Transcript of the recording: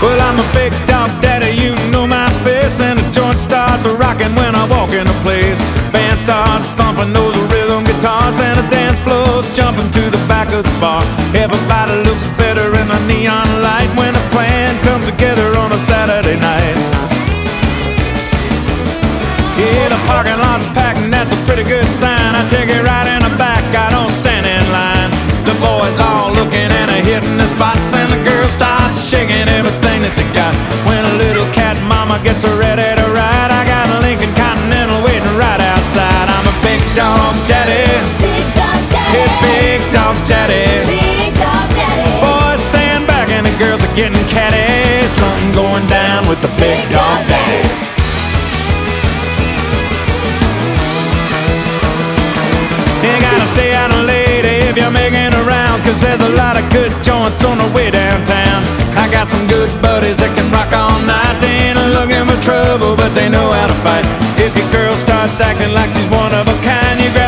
Well, I'm a big dog daddy, you know my face, and the joint starts rocking when I walk into place. Band starts thumping those rhythm guitars, and the dance floor's jumping to the back of the bar. Everybody looks better in the neon light when a plan comes together on a Saturday night. Yeah, the parking lot's packed and that's a pretty good sign. I take it right in the back, I don't stand in line. The boys all looking and hitting the spots, and the girls start shaking everything that they got. When a little cat mama gets ready to ride, I got a Lincoln Continental waiting right outside. I'm a big dog daddy, Big dog daddy, hey, big dog daddy. big dog daddy. Boys stand back and the girls are getting catty. Something going down with the big dog daddy. You gotta stay out late if you're making the rounds, 'cause there's a lot of good joints on the way downtown. I got some good buddies that can rock all night. They ain't looking for trouble, but they know how to fight. If your girl starts acting like she's one of a kind, you grab